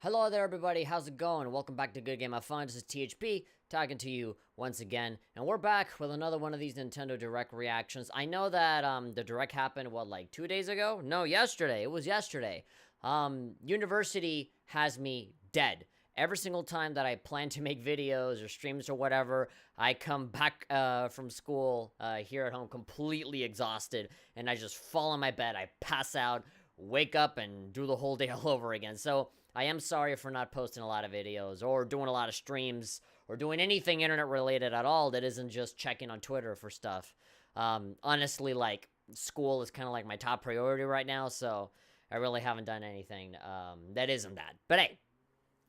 Hello there everybody, how's it going? Welcome back to Good Game of Fun. This is THP talking to you once again, and we're back with another one of these Nintendo Direct reactions. I know that the Direct happened, what, like 2 days ago? No, yesterday. It was yesterday. University has me dead. Every single time that I plan to make videos or streams or whatever, I come back from school here at home completely exhausted, and I just fall in my bed. I pass out, wake up, and do the whole day all over again. So I am sorry for not posting a lot of videos or doing a lot of streams or doing anything internet related at all that isn't just checking on Twitter for stuff. Honestly, like, school is kind of like my top priority right now, so I really haven't done anything that isn't that. But hey,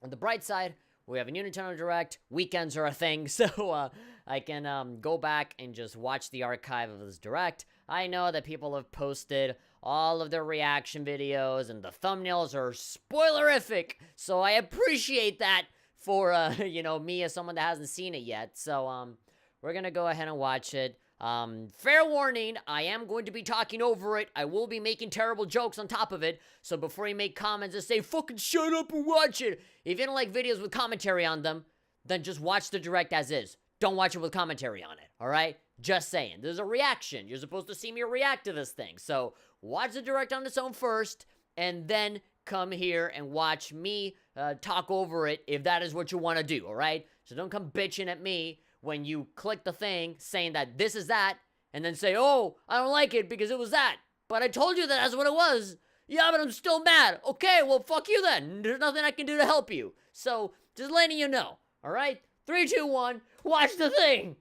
on the bright side, we have a new Nintendo Direct. Weekends are a thing, so I can go back and just watch the archive of this Direct. I know that people have posted all of their reaction videos, and the thumbnails are spoilerific, so I appreciate that for, you know, me as someone that hasn't seen it yet. So, we're gonna go ahead and watch it. Fair warning, I am going to be talking over it. I will be making terrible jokes on top of it, so before you make comments and say, fucking shut up and watch it. If you don't like videos with commentary on them, then just watch the Direct as is. Don't watch it with commentary on it, alright? Just saying. There's a reaction. You're supposed to see me react to this thing. So, watch the Direct on its own first, and then come here and watch me talk over it if that is what you want to do, alright? So don't come bitching at me when you click the thing saying that this is that, and then say, oh, I don't like it because it was that. But I told you that that's what it was. Yeah, but I'm still mad. Okay, well, fuck you then. There's nothing I can do to help you. So, just letting you know, alright? 3, 2, 1, watch the thing!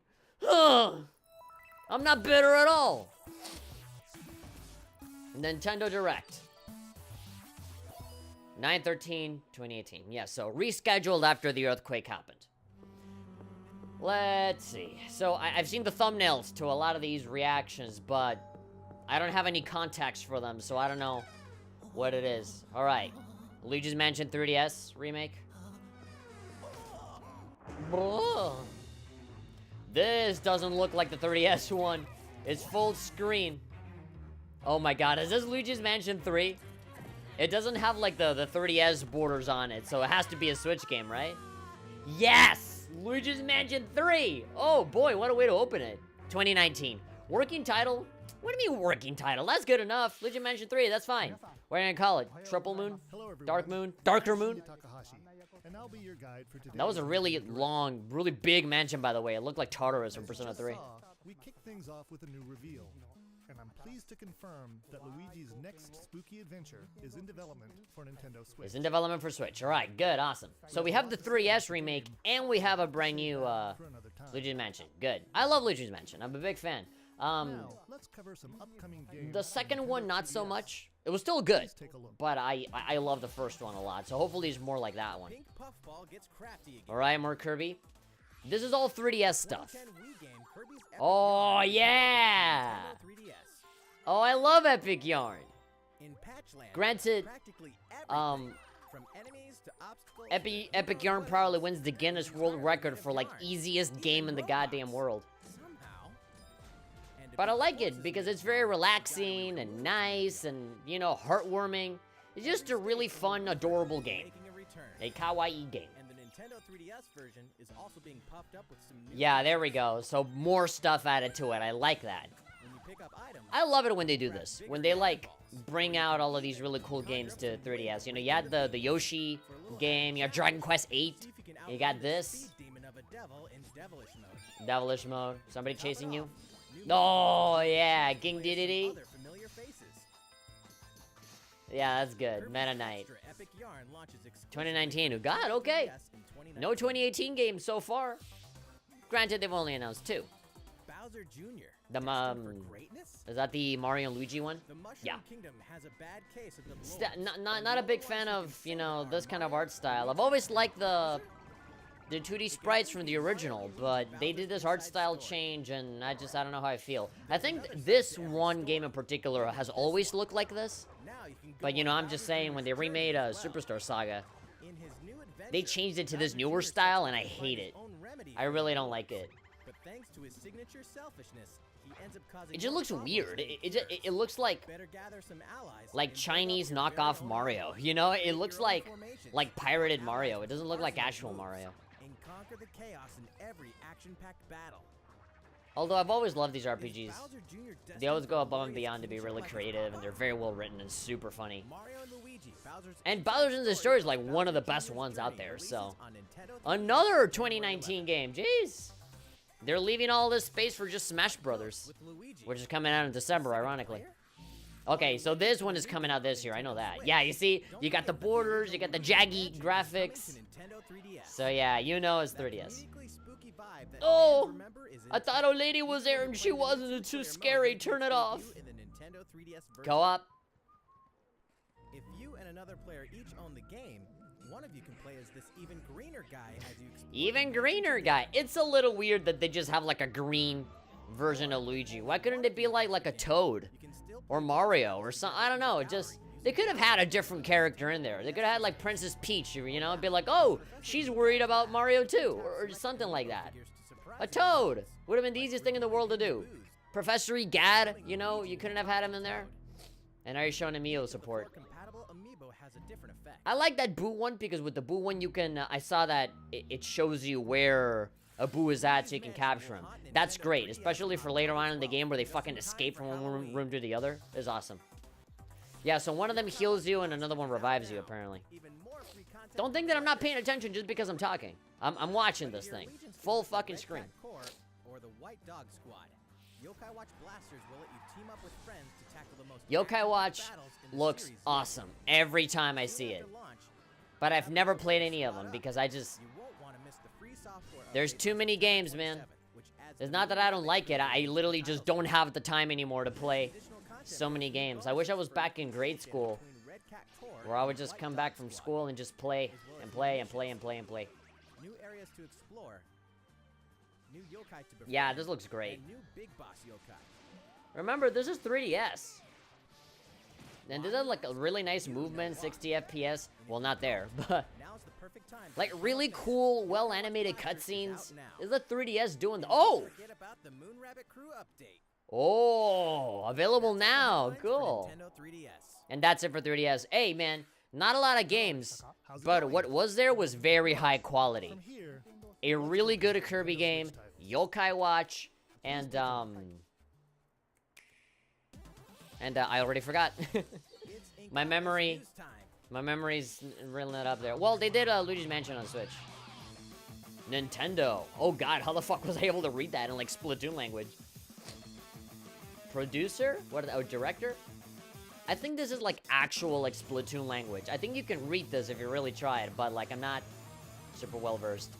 Ugh. I'm not bitter at all. Nintendo Direct. 9/13/2018. Yeah, so rescheduled after the earthquake happened. Let's see. So, I've seen the thumbnails to a lot of these reactions, but I don't have any context for them, so I don't know what it is. Alright. Luigi's Mansion 3DS remake. Ugh. This doesn't look like the 3DS one. It's full screen. Oh my god, is this Luigi's Mansion 3? It doesn't have like the 3DS borders on it, so it has to be a Switch game, right? Yes! Luigi's Mansion 3! Oh boy, what a way to open it. 2019. Working title? What do you mean working title? That's good enough. Luigi's Mansion 3, that's fine. What are you gonna call it? Triple Moon? Dark Moon? Darker Moon? That was a really long, really big mansion, by the way. It looked like Tartarus from Persona 3. We kick things off with a new reveal, and I'm pleased to confirm that Luigi's next spooky adventure is in development for Nintendo Switch. It's in development for Switch. Alright, good, awesome. So we have the 3DS remake, and we have a brand new Luigi's Mansion. Good. I love Luigi's Mansion. I'm a big fan. Now, let's cover some upcoming games. The second one, not so much. It was still good, but I love the first one a lot, so hopefully it's more like that one. Alright, more Kirby. This is all 3DS stuff. Oh, yeah! Oh, I love Epic Yarn. Granted, Epic Yarn probably wins the Guinness World Record for, like, easiest game in the goddamn world. But I like it because it's very relaxing and nice and, you know, heartwarming. It's just a really fun, adorable game. A kawaii game. And the Nintendo 3DS version is also being puffed up with some new yeah, there we go. So more stuff added to it. I like that. When you pick up items, I love it when they do this. When they, like, bring out all of these really cool games to 3DS. You know, you had the Yoshi game, you have Dragon Quest 8. You got this. Demon of a devil in devilish mode. Devilish mode. Somebody chasing you. Oh, yeah. Ging Diddy. Other familiar faces. Yeah, that's good. Meta Knight. Extra Epic Yarn launches 2019. God, okay. No 2018 games so far. Granted, they've only announced 2. Bowser Jr. The greatness? is that the Mario and Luigi one? The Mushroom Yeah. Kingdom has a bad case of the Not a big fan of, you know, this kind of art style. I've always liked the 2D sprites from the original, but they did this art style change, and I don't know how I feel. I think this one game in particular has always looked like this, but, you know, I'm just saying, when they remade Superstar Saga, they changed it to this newer style, and I hate it. I really don't like it. But thanks to his signature selfishness, he ends up causing It just more looks problems weird. than he It looks like better gather some allies and Chinese build up your knockoff very own Mario. army. You know, it Create looks your own like formations, pirated allies Mario. It doesn't look like arsenal actual moves, Mario. and conquer the chaos in every action-packed battle. Although I've always loved these Is RPGs. Bowser Jr. They always destined go for above and glorious beyond to be kingship really like his creative, and papa? they're very well written and super funny. Mario and Luigi, Bowser's And epic Bowser's in the Story is like Bowser one of the Jr.'s best ones out Journey there, releases so. on Nintendo 3DS Another on January 2019 11th. game, jeez. They're leaving all this space for just Smash Brothers, With Luigi, which is coming out in December, ironically. Okay, so this one is coming out this year, I know that. Yeah, you see, you got the borders, you got the jaggy graphics. So yeah, you know it's 3DS. Oh, I thought old lady was there and she wasn't. It's too scary. Turn it off. Co-op. If you and another player each own the game, one of you can play as this even greener guy as you explore Even the greener region. guy. It's a little weird that they just have like a green version of Luigi. Why couldn't it be like a Toad You can still or play Mario or something? I don't know. It just, they could have had a different character in there. They could have had like Princess Peach, you know, be like, oh, she's worried about Mario too, or something like that. A Toad would have been the easiest thing in the world to do. Professor Egad, you know, you couldn't have had him in there. And now you're showing Amiibo support. compatible amiibo has a different effect. I like that Boo one because with the Boo one you can, I saw that it shows you where a Boo is at so you can capture him. That's great, especially for later on in the game where they fucking escape from one room to the other. It's awesome. Yeah, so one of them heals you and another one revives you apparently. Even more free content Don't think that I'm not paying attention just because I'm talking. I'm watching this thing. Full fucking screen. Or the White Dog Squad. Yokai Watch Blasters will let you team up with friends to tackle the most Yokai Watch battles in the looks series. awesome every time I see it. But I've never played any of them because I just... You won't want to miss the free software There's update too many games, man. which adds It's not that I don't like it. I literally just don't have the time anymore to play so many games. I wish I was back in grade school where I would just come back from school and just play and play and play and play and play. New areas to explore. New yokai to befriend. Yeah, this looks great. And new big boss yokai. Remember, this is 3DS. And this is like a really nice movement, 60 FPS. Well, not there, but Now's the perfect time. like really cool, well-animated cutscenes. Out now. Is the 3DS doing the... Oh! Forget about the Moon Rabbit Crew update. Oh! Available now. Headlines for Cool. Nintendo 3DS. And that's it for 3DS. Hey, man, not a lot of games, How's it but going? what was there was very high quality. From here, A really good Kirby game, Yokai Watch, and I already forgot. It's Ink My Office memory- news time. My memory's really not up there. Well, they did Luigi's Mansion on Switch. Nintendo. Oh god, how the fuck was I able to read that in like Splatoon language? Producer? What? Oh, director? I think this is like actual like Splatoon language. I think you can read this if you really try it, but like I'm not super well versed.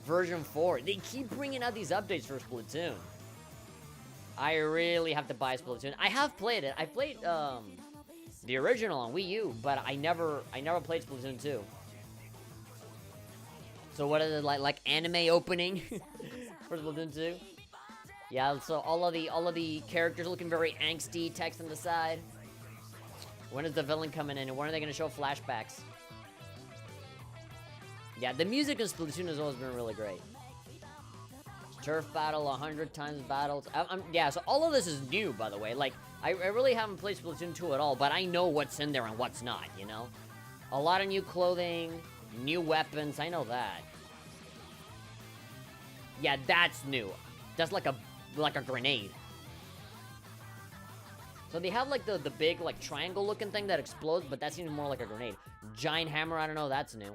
Version 4. They keep bringing out these updates for Splatoon. I really have to buy Splatoon. I have played it. I played the original on Wii U, but I never played Splatoon 2. So what is it like anime opening for Splatoon 2? Yeah, so all of the characters looking very angsty, text on the side. When is the villain coming in and when are they gonna show flashbacks? Yeah, the music in Splatoon has always been really great. Turf battle, 100 times battles. Yeah, so all of this is new, by the way. Like, I really haven't played Splatoon 2 at all, but I know what's in there and what's not, you know? A lot of new clothing, new weapons, I know that. Yeah, that's new. That's like a grenade. So they have like the big like triangle looking thing that explodes, but that seems more like a grenade. Giant hammer, I don't know, that's new.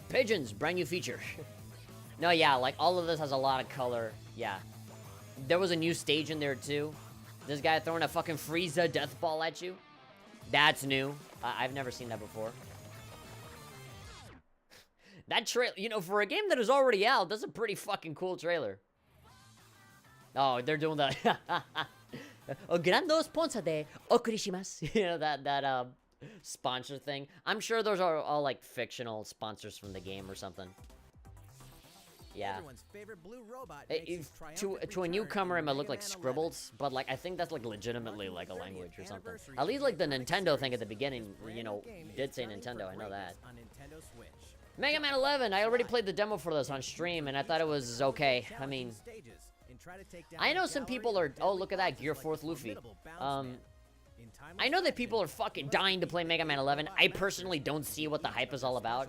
Pigeons, brand new feature. No, yeah, like all of this has a lot of color. Yeah. There was a new stage in there too. This guy throwing a fucking Frieza death ball at you. That's new. I've never seen that before. That trailer, you know, for a game that is already out, that's a pretty fucking cool trailer. Oh, they're doing the O grande sponsor de okurishimasu. You know, that sponsor thing. I'm sure those are all like fictional sponsors from the game or something. Yeah. Everyone's favorite blue robot It- makes his to triumphant a return newcomer, it in might look Mega like Man 11. scribbles, but like I think that's like legitimately like a language or 30th something. anniversary At least like the of the iconic Nintendo thing at the series, beginning, this you brand know, new game did is say gunning Nintendo. for I know that. greatness on Nintendo Switch. Mega Man 11, I already played the demo for this on stream, and I thought it was okay. I mean, I know some people are, oh, look at that, Gear 4th Luffy. I know that people are fucking dying to play Mega Man 11. I personally don't see what the hype is all about.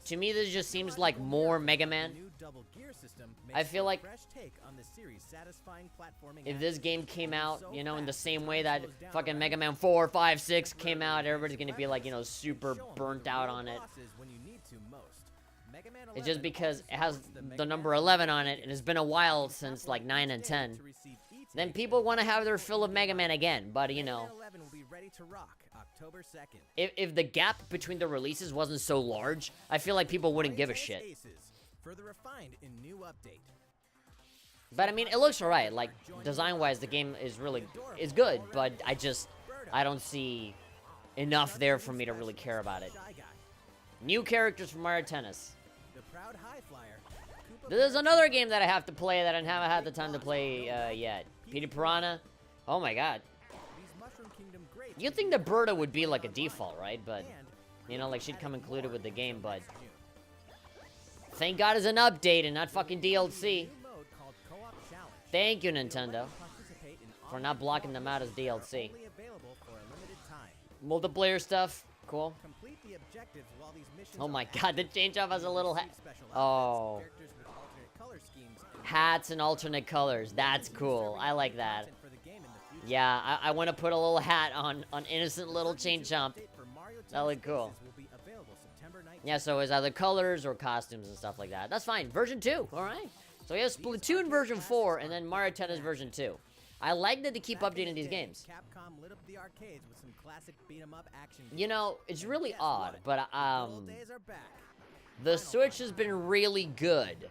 To me, this just seems like more Mega Man. I feel like if this game came out, you know, in the same way that fucking Mega Man 4, 5, 6 came out, everybody's gonna be like, you know, super burnt out on it. It's just because it has the number 11 on it, and it's been a while since, like, 9 and 10. Then people want to have their fill of Mega Man again, but, you know, if the gap between the releases wasn't so large, I feel like people wouldn't give a shit. But, I mean, it looks alright. Like, design-wise, the game is good, but I don't see enough there for me to really care about it. New characters from Mario Tennis. This is another game that I have to play that I haven't had the time to play yet. Petey Piranha. Oh my god. You'd think the Berta would be like a default, right? But, you know, like she'd come included with the game, but... Thank God it's an update and not fucking DLC. Thank you, Nintendo, for not blocking them out as DLC. Multiplayer stuff. Cool. Oh my god, the change-off has a little hat. Oh. Hats and alternate colors. That's cool. I like that. Yeah, I want to put a little hat on innocent little change-jump. That look cool. Yeah, so it's either colors or costumes and stuff like that. That's fine. Version 2. Alright. So we have Splatoon version 4 and then Mario Tennis version 2. I like that they keep updating these games. You know, it's really odd, but the Switch has been really good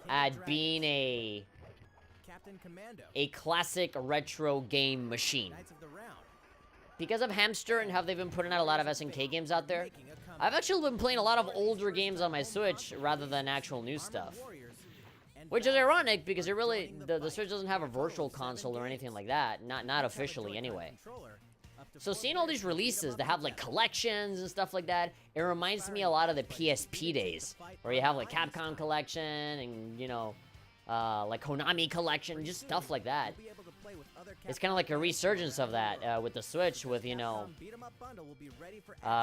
at being a classic retro game machine. Because of Hamster and how they've been putting out a lot of SNK games out there, I've actually been playing a lot of older games on my Switch rather than actual new stuff. Which is ironic because it really, the Switch doesn't have a virtual console or anything like that. Not officially anyway. So seeing all these releases that have like collections and stuff like that, it reminds me a lot of the PSP days. Where you have like Capcom collection and, you know, like Konami collection, just stuff like that. It's kind of like a resurgence of that with the Switch, with, you know,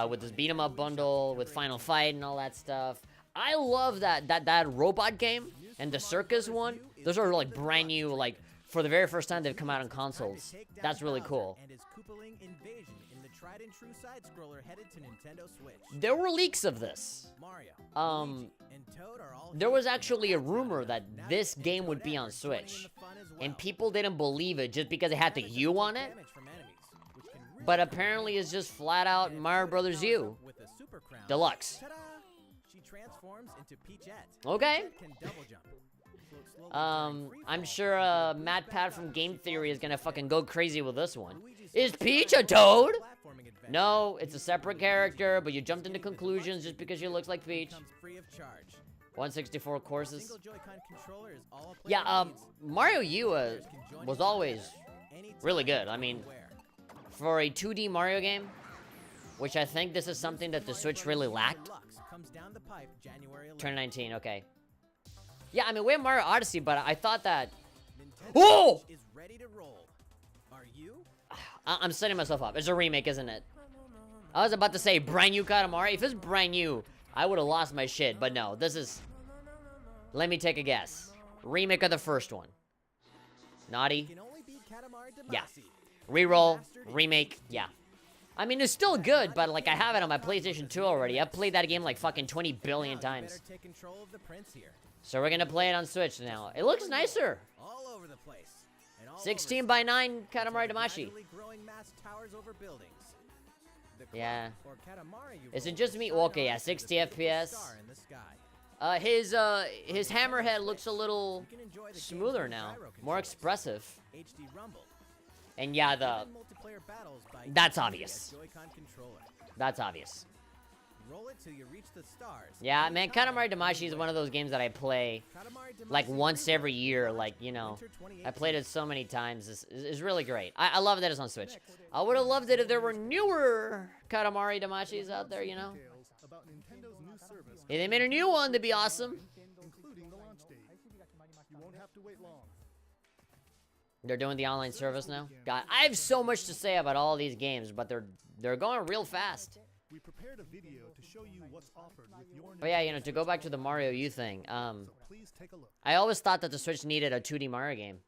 with this beat 'em up bundle, with Final Fight and all that stuff. I love that robot game and the circus one. Those are like brand new, like for the very first time they've come out on consoles. That's really cool. There were leaks of this. There was actually a rumor that this game would be on Switch, and people didn't believe it just because it had the U on it. But apparently it's just flat out Mario Brothers U Deluxe. Okay. I'm sure Matt Pat from Game Theory is gonna fucking go crazy with this one. Is Peach a toad? No, it's a separate character, but you jumped into conclusions just because she looks like Peach. 164 courses. Yeah, Mario U was always really good. I mean, for a 2D Mario game, which I think this is something that the Switch really lacked. 2019, okay. Yeah, I mean, we have Mario Odyssey, but I thought that... Oh! I'm setting myself up. It's a remake, isn't it? I was about to say brand new Katamari. If it's brand new, I would have lost my shit. But no, this is... Let me take a guess. Remake of the first one. Naughty? Yeah. Reroll. Remake. Yeah. I mean, it's still good, but, like, I have it on my PlayStation 2 already. I've played that game, like, fucking 20 billion times. So we're gonna play it on Switch now. It looks nicer. 16 by 9 Katamari Damacy. Yeah. Is it just me? Well, okay, yeah, 60 FPS. His hammerhead looks a little smoother now. More expressive. And yeah, that's obvious. That's obvious. Yeah, man, Katamari Damacy is one of those games that I play, like, once every year, like, you know. I played it so many times. It's really great. I love that it's on Switch. I would have loved it if there were newer Katamari Damacys out there, you know. about Nintendo's new service, Hey, they made a new one to be awesome. including the launch date. You won't have to wait long. They're doing the online service now. God, I have so much to say about all these games, but they're going real fast. We prepared a video to show you what's offered with your But yeah, you know, to go back to the Mario U thing, so please take a look. I always thought that the Switch needed a 2D Mario game.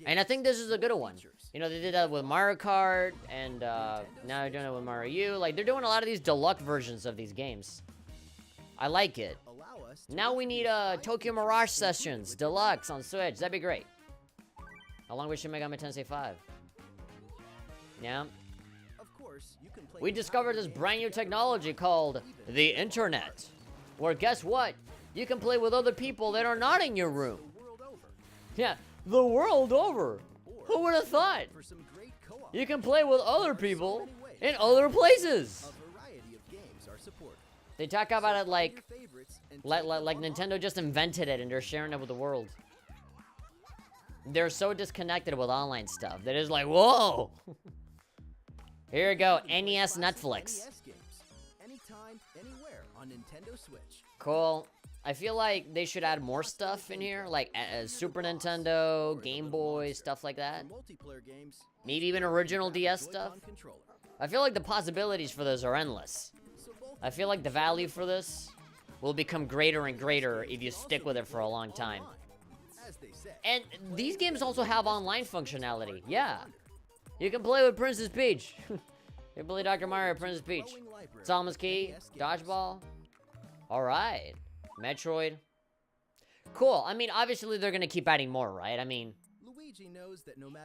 And I think this is a good one. You know, they did that with Mario Kart, and now they're doing it with Mario U. Like, they're doing a lot of these deluxe versions of these games. I like it. Now we need Tokyo Mirage Sessions Deluxe on Switch. That'd be great. Along with Shin Megami Tensei 5. Yeah. We discovered this brand new technology called the Internet. Where guess what? You can play with other people that are not in your room. Yeah, the world over. Who would have thought? You can play with other people in other places. They talk about it like Nintendo just invented it and they're sharing it with the world. They're so disconnected with online stuff. They're just like, whoa. Here we go, NES Netflix. Anytime, anywhere on Nintendo Switch. Cool. I feel like they should add more stuff in here, like Super Nintendo, Game Boy, stuff like that. Maybe even original DS stuff. I feel like the possibilities for this are endless. I feel like the value for this will become greater and greater if you stick with it for a long time. And these games also have online functionality. Yeah. You can play with Princess Peach. You can play Dr. Mario Princess Peach. Solomons Key, Dodgeball. Alright. Metroid. Cool. I mean, obviously they're gonna keep adding more, right? I mean,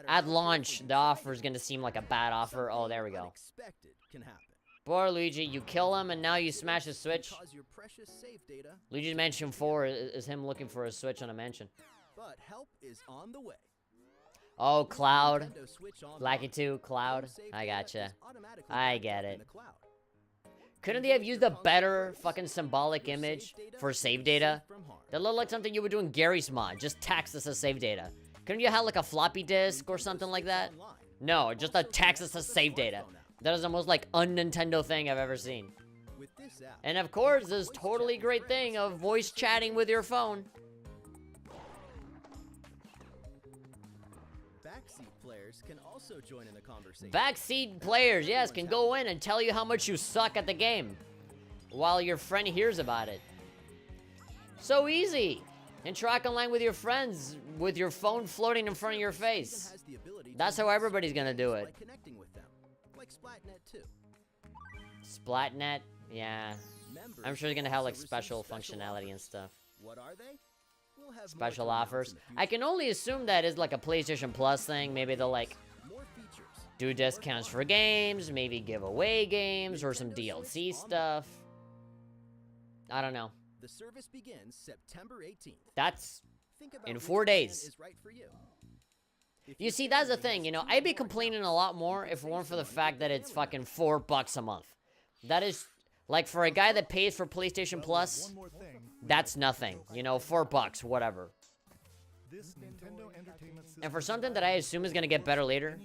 at launch, the offer is gonna seem like a bad offer. Oh, there we go. Poor Luigi, you kill him and now you smash his Switch. Luigi's Mansion 4 is him looking for a Switch on a mansion. But help is on the way. Oh, Cloud. Blacky 2, Cloud. I gotcha. I get it. Couldn't they have used a better fucking symbolic image for save data? That looked like something you would do in Gary's mod. Just text this as save data. Couldn't you have like a floppy disk or something like that? No, just a text this as save data. That is the most like un-Nintendo thing I've ever seen. And of course, this totally great thing of voice chatting with your phone. Can also join in the conversation. Backseat players, yes, can go in and tell you how much you suck at the game while your friend hears about it. So easy. Interact online with your friends with your phone floating in front of your face. That's how everybody's gonna do it. Like Splatnet too. Splatnet, yeah. I'm sure they're gonna have like special functionality and stuff. What are they? Special offers. I can only assume that is like a PlayStation Plus thing. Maybe they'll like do discounts for games, maybe give away games or some DLC stuff. I don't know. The service begins September 18th. That's in 4 days. You see, that's the thing, you know, I'd be complaining a lot more if it weren't for the fact that it's fucking $4 a month. That is, like, for a guy that pays for PlayStation Plus, that's nothing. You know, $4, whatever. And for something that I assume is gonna get better later.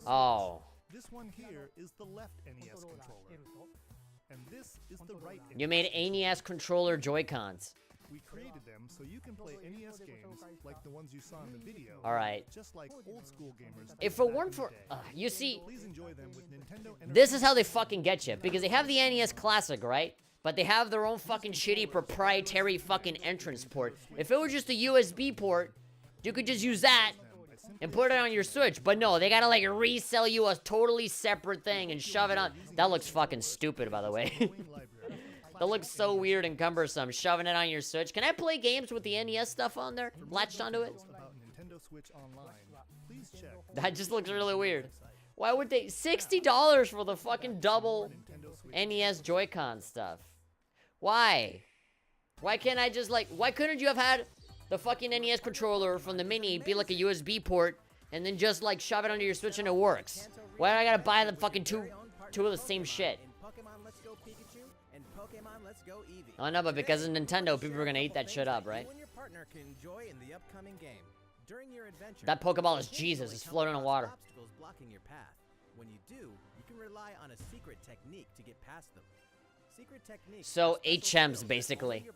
Oh. This one here is the left NES controller. And this is the right NES. You made NES controller Joy-Cons. We created them so you can play NES games like the ones you saw in the video. Alright. Just like old school gamers. If it weren't for... you see, Please enjoy them with Nintendo this is how they fucking get you. Because they have the NES Classic, right? But they have their own fucking shitty proprietary fucking entrance port. If it were just a USB port, you could just use that and put it on your Switch. But no, they gotta like resell you a totally separate thing and shove it on. That looks fucking stupid, by the way. That looks so weird and cumbersome, shoving it on your Switch. Can I play games with the NES stuff on there? Latched onto it? That just looks really weird. Why would they... $60 for the fucking double NES Joy-Con stuff? Why? Why can't I just like... Why couldn't you have had the fucking NES controller from the Mini be like a USB port and then just like shove it onto your Switch and it works? Why do I gotta buy the fucking two of the same shit? Oh no, but because of Nintendo, people are gonna eat that shit up, right? That Pokeball is Jesus. It's floating on water. When you do, you can rely on a secret technique to get past them. So HMs, basically.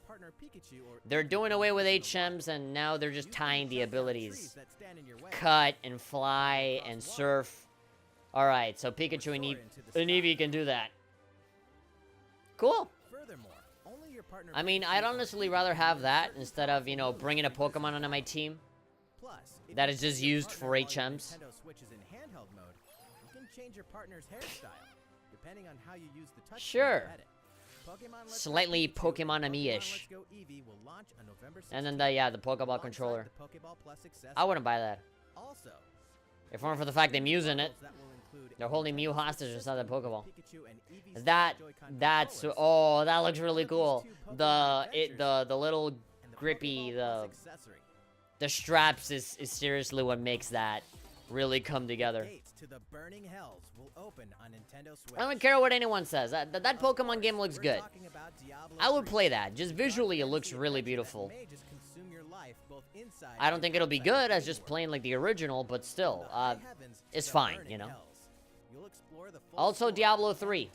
They're doing away with HMs, and now they're just tying the abilities. Cut, and fly, and surf. Alright, so Pikachu and Eevee can do that. Cool. I mean, I'd honestly rather have that instead of, you know, bringing a Pokemon onto my team that is just used for HMs. Sure. Slightly Pokemon-y-ish. And then the Pokeball controller. I wouldn't buy that. If it weren't for the fact that I'm using it. They're holding Mew hostage inside the Pokeball. Oh, that looks really cool. The little grippy, the straps is seriously what makes that really come together. I don't care what anyone says. That Pokemon game looks good. I would play that. Just visually, it looks really beautiful. I don't think it'll be good as just playing like the original, but still, it's fine, you know. Also, Diablo 3.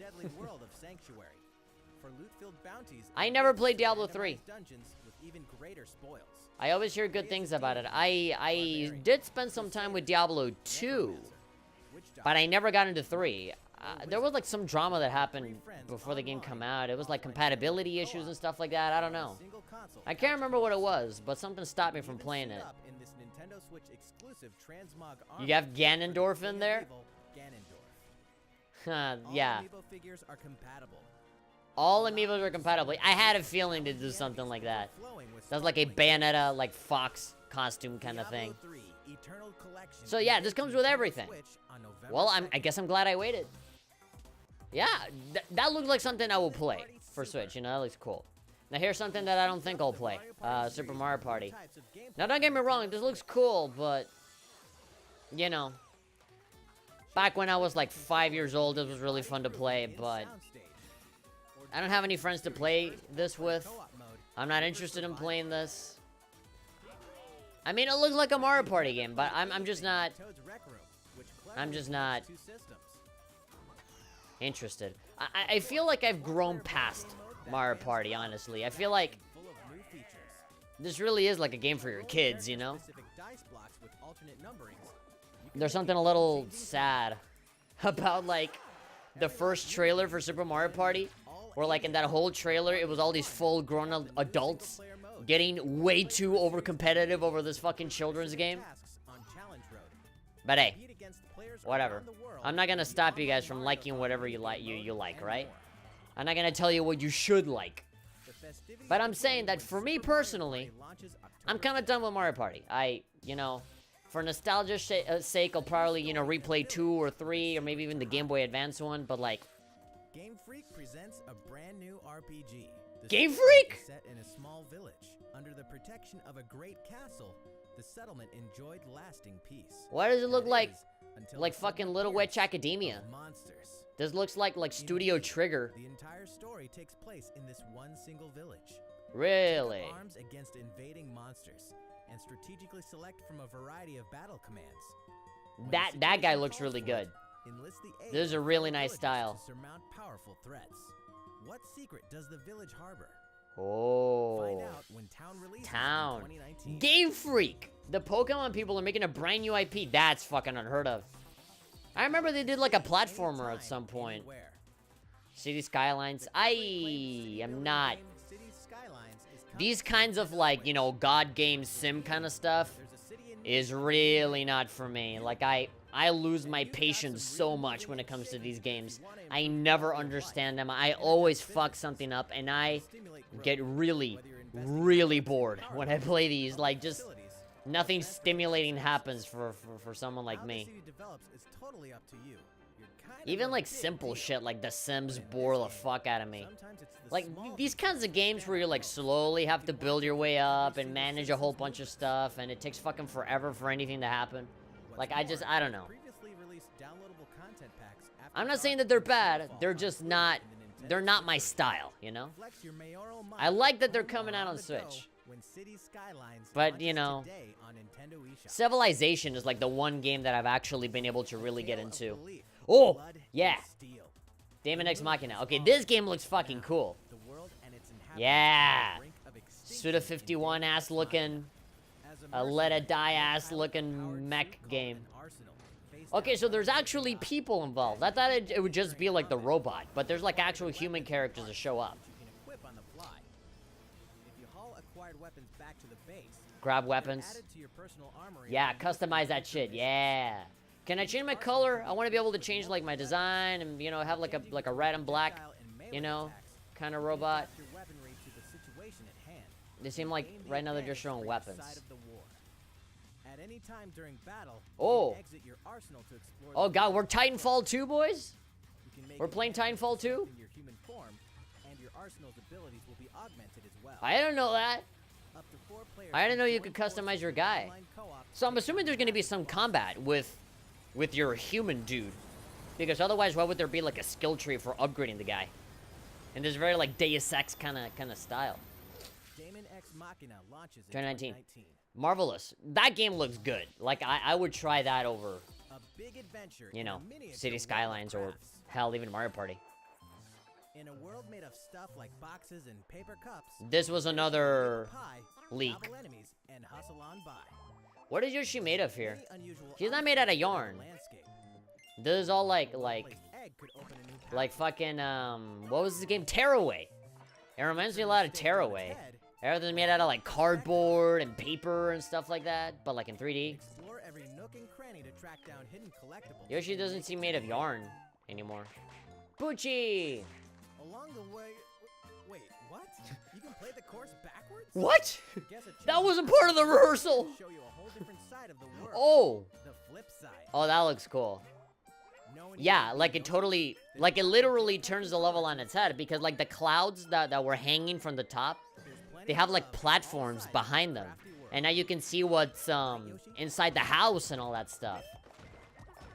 I never played Diablo 3. I always hear good things about it. I did spend some time with Diablo 2, but I never got into 3. There was like some drama that happened before the game came out. It was like compatibility issues and stuff like that. I don't know. I can't remember what it was, but something stopped me from playing it. You have Ganondorf in there? Yeah. All amiibos are compatible. I had a feeling to do something like that. That's like a Bayonetta, like Fox costume kind of thing. So yeah, this comes with everything. Well, I guess I'm glad I waited. Yeah, that looks like something I will play for Switch. You know, that looks cool. Now here's something that I don't think I'll play. Super Mario Party. Now don't get me wrong, this looks cool, but you know, back when I was like 5 years old, it was really fun to play, but I don't have any friends to play this with. I'm not interested in playing this. I mean, it looks like a Mario Party game, but I'm just not interested. I feel like I've grown past Mario Party, honestly. I feel like this really is like a game for your kids, you know? There's something a little sad about, like, the first trailer for Super Mario Party, where, like, in that whole trailer, it was all these full-grown adults getting way too over-competitive over this fucking children's game. But hey, whatever. I'm not gonna stop you guys from liking whatever you like, right? I'm not gonna tell you what you should like. But I'm saying that for me personally, I'm kind of done with Mario Party. You know, for nostalgia's sake, I'll probably, you know, replay 2 or 3 or maybe even the Game Boy Advance one, but like... Game Freak presents a brand new RPG. Game Freak? Set in a small village. Under the protection of a great castle, the settlement enjoyed lasting peace. Why does it look like fucking Little Witch Academia? Monsters. This looks like Studio Trigger. The entire story takes place in this one single village. Really? Take up arms against invading monsters and strategically select from a variety of battle commands. That guy looks really good. This is a really nice style. To surmount powerful threats. What secret does the village harbor? Oh. Find out when Town releases in 2019. Game Freak! The Pokemon people are making a brand new IP. That's fucking unheard of. I remember they did like a platformer at some point. City Skylines. I am not... These kinds of like, you know, God game sim kind of stuff is really not for me. Like, I lose my patience so much when it comes to these games. I never understand them. I always fuck something up, and I get really, really bored when I play these. Like, just nothing stimulating happens for someone like me. Even like simple shit like The Sims bore the fuck out of me. Like, these kinds of games where you like slowly have to build your way up and manage a whole bunch of stuff, and it takes fucking forever for anything to happen. Like, I don't know. I'm not saying that they're bad, they're just not, they're not my style, you know? I like that they're coming out on Switch. But, you know, Civilization is like the one game that I've actually been able to really get into. Oh, yeah. Daemon X Machina. Okay, this game looks fucking cool. The world and its inhabitants Yeah. are on the brink of extinction Suda in 51 Daemon ass X looking, Machina. As a let a mercenary, die you ass pilot a looking powered mech suit called game. an Arsenal. Face Okay, down so there's under the actually sky. people involved. I thought it would just be like the robot, but there's like actual human characters that show up. You can equip on the fly. If you haul acquired weapons back to the base, Grab they're weapons. added to your personal armory Yeah, and customize that shit. Yeah. Can I change my color? I want to be able to change like my design and you know have like a red and black, you know, kind of robot. adapt your weaponry to the situation at hand. They seem like Gain the right now they're advantage just showing for your weapons. side of the war. At any time during battle, Oh. you can exit your arsenal to explore Oh the god, we're field. Titanfall 2, boys? You can make we're playing enhancements Titanfall 2? in your human form, and your arsenal's abilities will be augmented as well. I didn't know that. Up to 4 players I didn't know you can could join customize forces your in guy. online co-op So I'm to assuming there's take going to be on some foes. combat with your human dude. Because otherwise why would there be like a skill tree for upgrading the guy? And there's very like Deus Ex kind of style. Daemon X Machina launches in 2019. 2019. Marvelous. That game looks good. Like I would try that over, A big adventure you in know, a miniature City world of Skylines or crafts. hell even Mario Party. In a world made of stuff like boxes and paper cups. This was another pie, leak. gobble enemies, and hustle on by. What is Yoshi made of here? Many unusual He's not made out of objects in the yarn. landscape. This is all like A well-placed egg could open a new path. like fucking what was this game? Tearaway. It reminds me a lot of Stand on its Tearaway. head, Everything's made out of like cardboard and paper and stuff like that, but like in 3D. explore every nook and cranny to track down hidden collectibles. Yoshi and doesn't make seem your made of way. yarn anymore. Poochie! Along the way, wait, what? You can play the course backwards? What? Guess a That change wasn't of part of the course rehearsal. will Show you a whole different side of the world. Oh! The flip side. Oh, that looks cool. No one Yeah, even like it knows totally, there's like it plenty literally of turns the colors level on its head because like the clouds that were hanging from the top, There's plenty they have of like love on all platforms sides of behind the them. crafty world. And now you can see what's inside the house and all that stuff.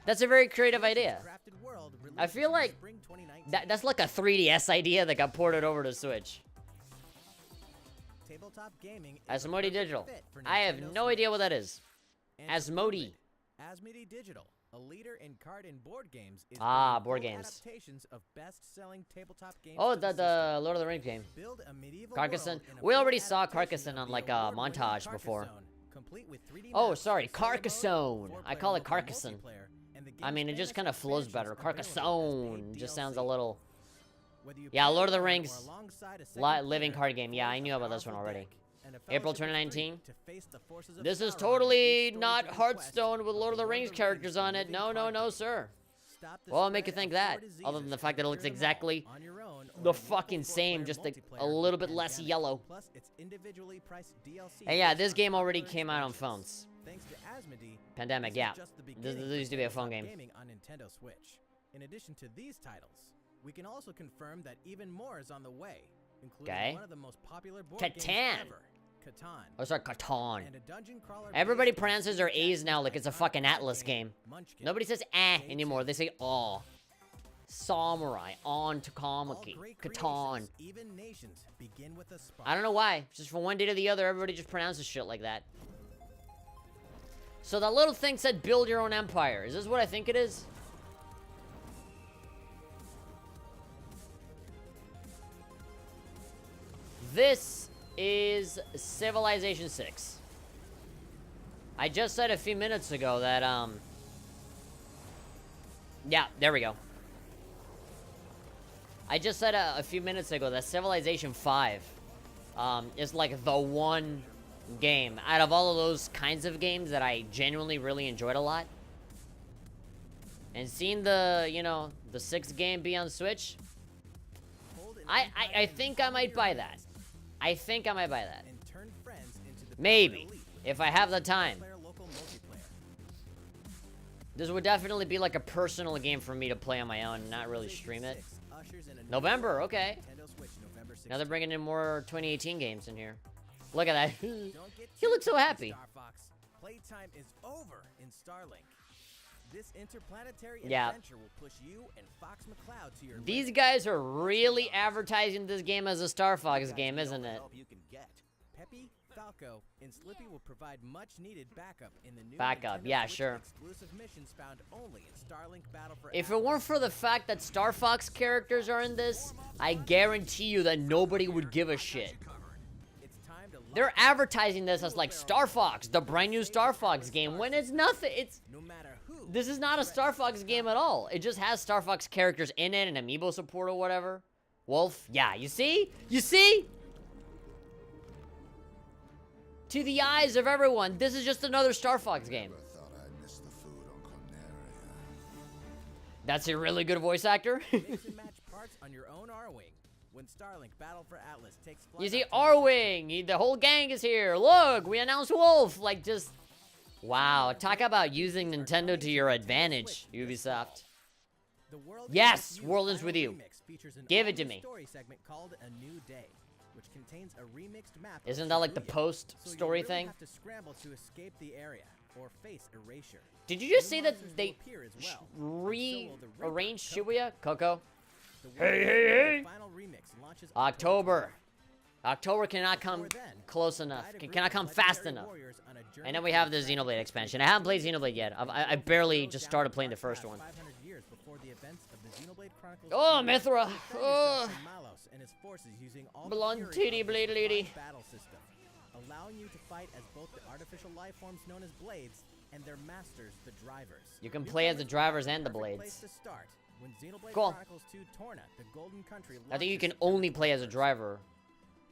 That's a very creative idea. Crafted World I feel releases in like spring 2019. That's like a 3DS idea that got ported over to Switch. Tabletop gaming is a Asmodee perfect Digital. fit for I have Nintendo no Switch. idea what that is. And Asmodee. Asmodee Digital, a leader in card and board games, is Ah, bringing board full games. adaptations of best-selling tabletop games. Oh, to the the Lord of the Rings game. system. Build a medieval Carcassonne. world in a We full already saw adaptation Carcassonne of on the like a award-winning montage before. Carcassonne, complete with 3D Oh, maps, sorry, solo mode, Carcassonne. I four-player call it local Carcassonne. multiplayer, and the I mean, it game's just famous kind of flows expansions better. available as Carcassonne paid just DLC. sounds a little. Whether you Yeah, play Lord of the alone or Rings. alongside a second Living player, card game. Yeah, I forge knew a about this one powerful already. deck and a April fellowship of three 2019. to face the forces of This is Sauron in totally each not storytelling Hearthstone quest with of Lord of the Lord Rings of characters on it. living No, card no, no, game. sir. Stop the Well, I'll make you spread think of that, four other than the diseases fact that it and looks cure them exactly all on your own or the in fucking multiple same, four-player just a multiplayer little bit less pandemic, yellow. plus its individually priced DLC And yeah, based this on game already popular came out on expansions. phones. Thanks to Asmodee, Pandemic, this yeah. is just the This beginning used for to be a phone tabletop game. gaming on Nintendo Switch. In addition to these titles, we can also confirm that even more is on the way, including Okay. one of the most popular board Catan. games ever, Catan. Oh, sorry, Catan. And a dungeon crawler Everybody based on pronounces their Superchat A's now like it's a iconic fucking card Atlas game. Munchkin. Nobody says anymore. They say aw. Samurai, on to All Kamaki, great Catan. creations, even nations, begin with a spark. I don't know why. Just from one day to the other, everybody just pronounces shit like that. So that little thing said build your own empire. Is this what I think it is? This is Civilization 6. I just said a few minutes ago that, yeah, there we go. I just said a few minutes ago that Civilization 5 is like the one game out of all of those kinds of games that I genuinely really enjoyed a lot. And seeing the, you know, the 6th game be on Switch, Hold an I empire think in I might your buy hands that. I think I might buy that. and turn friends into the Maybe, elite if I have the time. player local multiplayer. This would definitely be like a personal game for me to play on my own and not really stream it. November, okay. Now they're bringing in more 2018 games in here. Look at that. He looks so happy. Star Fox. Playtime is over in Starlink. This interplanetary Yeah. adventure will push you and Fox McCloud to your These limit. guys are really advertising this game as a Star Fox You game, guys need all isn't the it? help you can get. Peppy, Falco, and Slippy will provide much-needed backup in the new Backup, Nintendo yeah, Switch sure. exclusive missions found only in Starlink Battle for If it Atlas. weren't for the fact that Star Fox characters are in this, I guarantee you that nobody would give a shit. It's time to They're advertising this as like Star Fox, the brand new Star Fox game, when it's nothing. no matter who. This is not a Star Fox game at all. It just has Star Fox characters in it and amiibo support or whatever. Wolf, yeah, you see? You see? To the eyes of everyone, this is just another Star Fox game. That's a really good voice actor. Mix and match parts on your own R-Wing. When Starlink Battle for Atlas takes flight. You see, October 16th. R-Wing, the whole gang is here. Look, we announced Wolf. Like, just, wow. Talk about using Nintendo to your advantage, Ubisoft. The World Yes, Ends World Ends Final with You. Remix features an Give it to all-new me. Story segment called A New Day, which contains a remixed map. of Isn't that like the Shibuya. post So you story really thing? have to scramble to escape the area or face erasure. Did you just New say that monsters will they appear as well, and so will the Reaper rearranged Coco. Shibuya? Coco? The World Hey, Ends hey, with hey. You Final Remix launches October. October cannot come Before then, close enough. guide a group cannot of come fast legendary enough. warriors on a journey And then we through have the the Xenoblade Dragon expansion. I haven't played Xenoblade yet. I barely just started playing the first one. 500 years before the events of the Xenoblade Chronicles Oh, 2, Mithra. defend yourself Oh. from Malos and his forces using all Blonde the fury titty of the blade lady. divine battle system, allowing you to fight as both the artificial life forms known as blades and their masters, the drivers. You can play as the Newcomers drivers find and the perfect blades. place to start when Xenoblade Cool. Chronicles 2 Torna, the Golden Country, I think you launches can September only play as a 21st. driver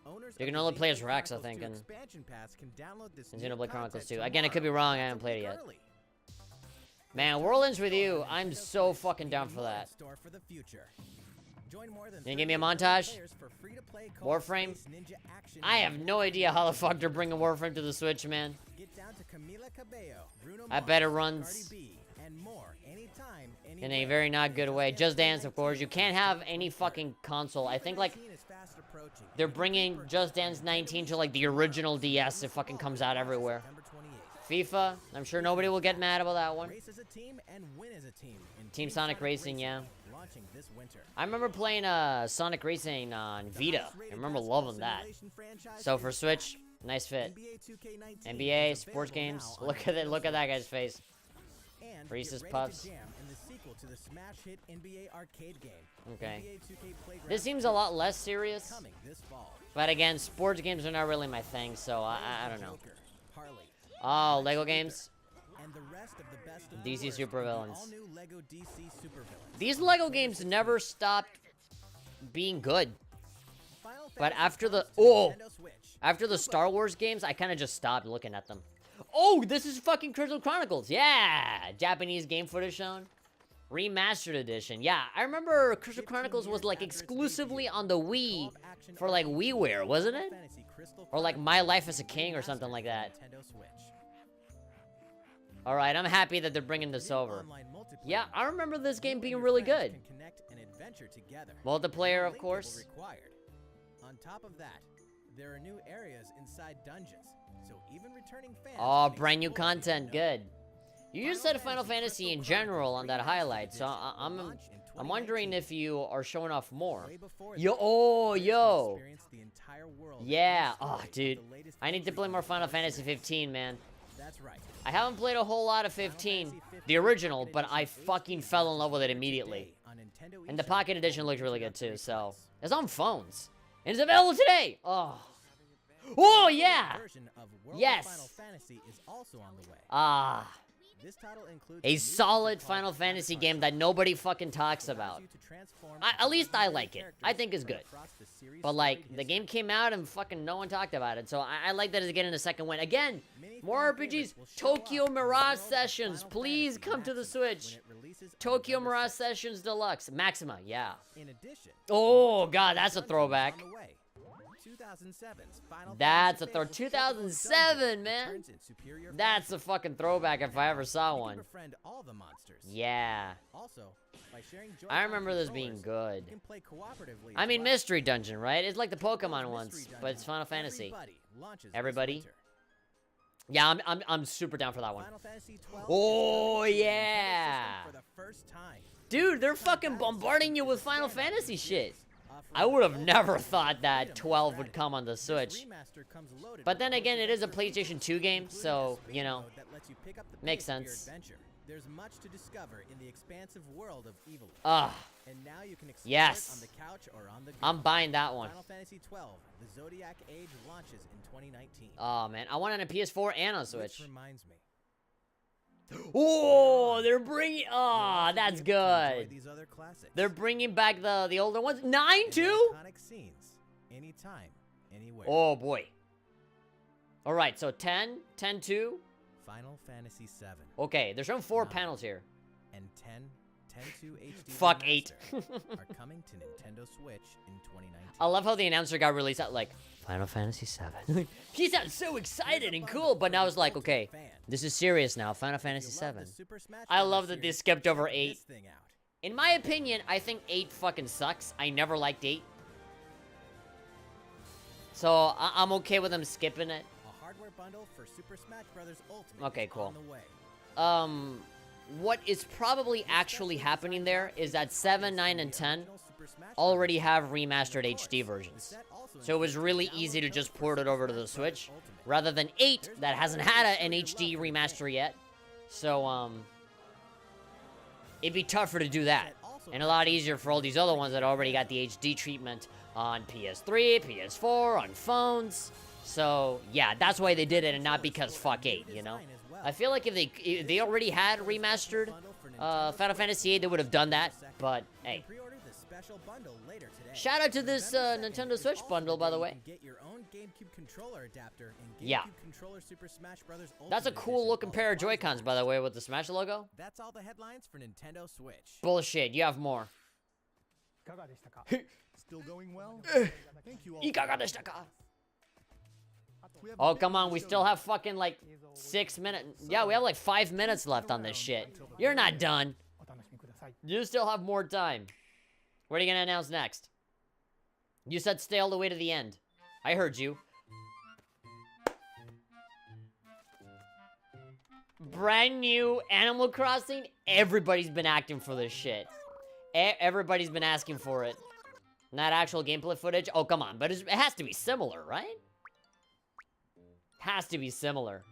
Owners You of can the only play as Xenoblade Rex, I Chronicles think, 2 in- expansion pass can download this in new Xenoblade Chronicles content 2. Again, I could be tomorrow. wrong. I haven't That's a played it week yet. early. Man, World Ends with You. I'm so fucking down for More in that. store for the future. Join more than Can you give me a 38 million montage? players for free-to-play Warframe? co-op space ninja action I have games. no idea how the fuck they're bringing Warframe to the Switch, man. Get down to Camila Cabello, Bruno I Mars, bet it runs Cardi B, and more anytime, in a anywhere. very not good way. Just Dance, of 2019 course. You can't have any fucking console. I think, like, 2019 is fast approaching. they're bringing Just Dance 19 to, like, the original DS. It fucking comes out everywhere. September 28th. FIFA, I'm sure nobody will get mad about that one. Race as a team and win as a team. in Team Sonic Racing, yeah. Launching this winter. I remember playing Sonic Racing on Vita. I remember loving that. So for Switch, nice fit. NBA 2K19 NBA, is sports available games. now on Look at it. Look at that guy's face. And Reese's get ready Puffs. to jam in the sequel to the smash hit NBA arcade game. Okay. NBA 2K Playground This seems a lot less serious. coming this fall. But again, sports games are not really my thing, so I don't know. Joker, Harley, Oh, Lego games. and the rest of the best of the DC worst supervillains. in the all-new Lego DC supervillains. These Lego games never stopped being good. Final But Fantasy after the comes to Nintendo Switch. after the Star Wars games, I kind of just stopped looking at them. Oh, this is fucking Crystal Chronicles. Yeah, Japanese game footage shown. Remastered edition. Yeah, I remember Crystal 15 Chronicles was years like after its exclusively debut, on the Wii co-op action for like RPG WiiWare, wasn't it? Final Fantasy Crystal Or like Chronicles My Life as a King or remastered something like for that. Nintendo Switch. All right, I'm happy that they're bringing this New over. online multiplayer Yeah, I remember this game You being and your really friends good. can connect and adventure together. Multiplayer, No of link course. cable required. On top of that, there are new areas inside dungeons, so even returning fans Oh, can brand new explore the content. unknown. Good. You just said Final Crystal Fantasy in Chronicles general on that Remastered highlight, so Edition will I'm launch in I'm wondering 2019. if you are showing off more. Way before Yo, that, oh, players can yo. experience the entire world and Yeah. story Oh, of dude. the latest I need to entry play in more the Final Final Fantasy 15, man. That's right. I haven't played a whole lot of 15, the original, but I fucking fell in love with it immediately. And the Pocket Edition looked really good too, so. It's on phones. And it's available today! Oh. Oh, yeah! Yes. Final Fantasy is also on the way. Ah. This title includes A new solid feature called Final Fantasy Avatar game that nobody fucking talks allows about. you to transform At least I into like it. characters I think it's from good. across the series' But like, storied the game history. came out and fucking no one talked about it, so I like that it's getting a second win. Again, Many more fan RPGs. favorites will show Tokyo up in the Mirage world of Sessions, Final please Fantasy come to the Maxima when Switch. it releases on Tokyo November Mirage 6th. Sessions Deluxe. Maxima, yeah. In addition, Oh, God, that's a Dungeons is throwback. on the way. 2007's Final That's Fantasy a throw. Fable Shuffle 2007, Dungeon man. returns in superior That's fashion. a fucking throwback if I ever saw You can one. befriend all the monsters. Yeah. Also, by sharing I Joy-Con remember this being controllers, good. you can play cooperatively I as mean, well. Mystery Dungeon, right? It's like the Pokemon Mystery ones, Dungeon, but it's Final Fantasy. Everybody launches this Everybody? winter. Yeah, I'm super down for that one. Final Fantasy 12 Oh, is coming to the Nintendo yeah. system for the first time. Dude, they're fucking bombarding you with Final Stand up Fantasy to shit. games. I would have never thought that 12 would come on the Switch. But then again, it is a PlayStation 2 game, so, you know, makes sense. There's much to discover in the expansive world of Evil. And now you can explore yes. it on the couch or on the go. I'm buying that one. Final Fantasy 12, the Zodiac Age launches in 2019. Oh man, I want it on a PS4 and on Switch. Which reminds me. Oh, they're bringing. Oh, that's good. These other classics. They're bringing back the older ones. 9 too. Iconic scenes, anytime, anywhere. Oh boy. All right, so 10, 10 2. Final Fantasy 7. Okay, there's showing 4 panels here. And 10 2 HD. Fuck 8. are coming to Nintendo Switch in 2019. I love how the announcer got released at like Final Fantasy 7. He sounds so excited and cool, but now it's like, okay, this is serious now. Final Fantasy 7. I love that they skipped over 8. In my opinion, I think 8 fucking sucks. I never liked 8. So I'm okay with them skipping it. A hardware bundle for Super Smash Bros. Ultimate. Okay, cool. On the way. What is probably actually happening there is that 7, 9, and 10 already have remastered HD versions. So it was really easy to just port it over to the Switch, rather than 8 that hasn't had an HD remaster yet. So, it'd be tougher to do that. And a lot easier for all these other ones that already got the HD treatment on PS3, PS4, on phones. So, yeah, that's why they did it and not because fuck 8, you know? I feel like if they already had remastered Final Fantasy VIII, they would have done that, but hey. Shout out to this Nintendo Switch bundle, by the way. Yeah. That's a cool looking pair of Joy-Cons, by the way, with the Smash logo. That's all the headlines for Nintendo Switch. Bullshit, you have more. Still going well? Thank you all. Oh, come on, we still have fucking, like, 6 minutes. Yeah, we have, like, 5 minutes left on this shit. You're not done. You still have more time. What are you gonna announce next? You said stay all the way to the end. I heard you. Brand new Animal Crossing? Everybody's been acting for this shit. Everybody's been asking for it. Not actual gameplay footage? Oh, come on. But it has to be similar, right? Has to be similar.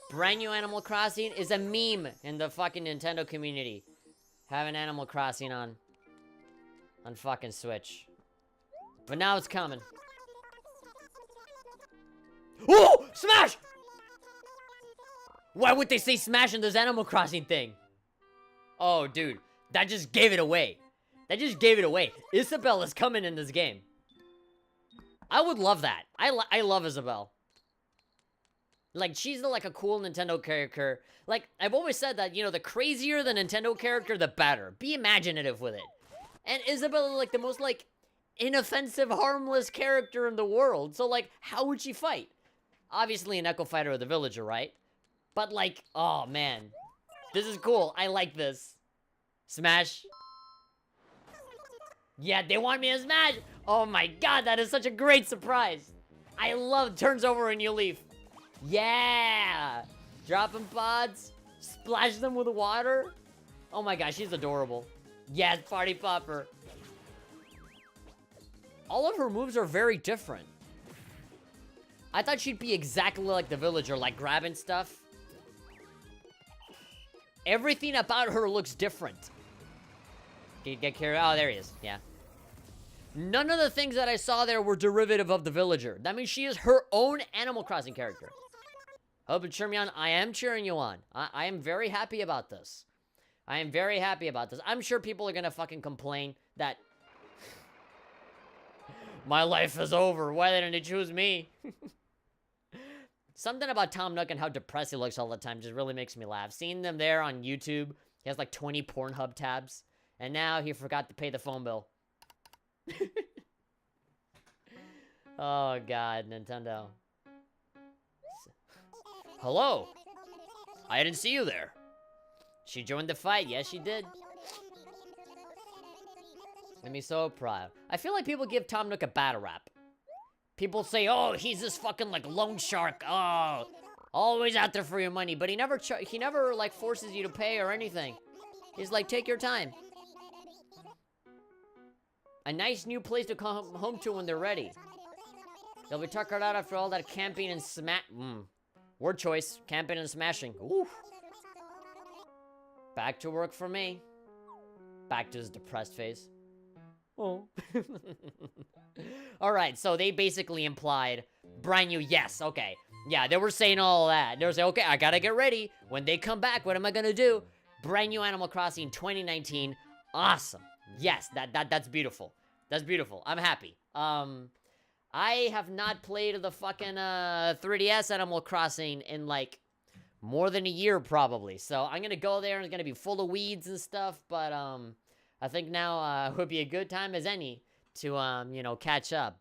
Brand new Animal Crossing is a meme in the fucking Nintendo community. Having Animal Crossing on fucking Switch. But now it's coming. Oh! Smash! Why would they say Smash in this Animal Crossing thing? Oh, dude. That just gave it away. That just gave it away. Isabelle is coming in this game. I would love that. I love Isabelle. Like, she's like a cool Nintendo character. Like, I've always said that, you know, the crazier the Nintendo character, the better. Be imaginative with it. And Isabelle is like the most, like, inoffensive, harmless character in the world. So, like, how would she fight? Obviously an Echo Fighter or the Villager, right? But, like, oh, man. This is cool. I like this. Smash. Yeah, they want me to smash. Oh, my God. That is such a great surprise. I love turns over and you leave. Yeah! Dropping pods. Splash them with water. Oh, my gosh. She's adorable. Yes, Party Popper. All of her moves are very different. I thought she'd be exactly like the Villager, like grabbing stuff. Everything about her looks different. Can you get carried? Oh, there he is. Yeah. None of the things that I saw there were derivative of the Villager. That means she is her own Animal Crossing character. Hope you cheer me on. I am cheering you on. I am very happy about this. I am very happy about this. I'm sure people are gonna fucking complain that my life is over. Why didn't they choose me? Something about Tom Nook and how depressed he looks all the time just really makes me laugh. Seeing them there on YouTube, he has like 20 Pornhub tabs. And now he forgot to pay the phone bill. Oh, God, Nintendo. Hello. I didn't see you there. She joined the fight. Yes, she did. Made me so proud. I feel like people give Tom Nook a bad rap. People say, oh, he's this fucking, like, loan shark. Oh, always out there for your money. But he never, like, forces you to pay or anything. He's like, take your time. A nice new place to come home to when they're ready. They'll be tuckered out after all that camping and word choice. Camping and smashing. Ooh. Back to work for me. Back to his depressed face. Oh. Alright, so they basically implied brand new, yes, okay. Yeah, they were saying all that. They were saying, okay, I gotta get ready. When they come back, what am I gonna do? Brand new Animal Crossing 2019. Awesome. Yes, that's beautiful. That's beautiful. I'm happy. I have not played the fucking 3DS Animal Crossing in like more than a year probably. So I'm gonna go there and it's gonna be full of weeds and stuff, but I think now would be a good time as any to you know, catch up.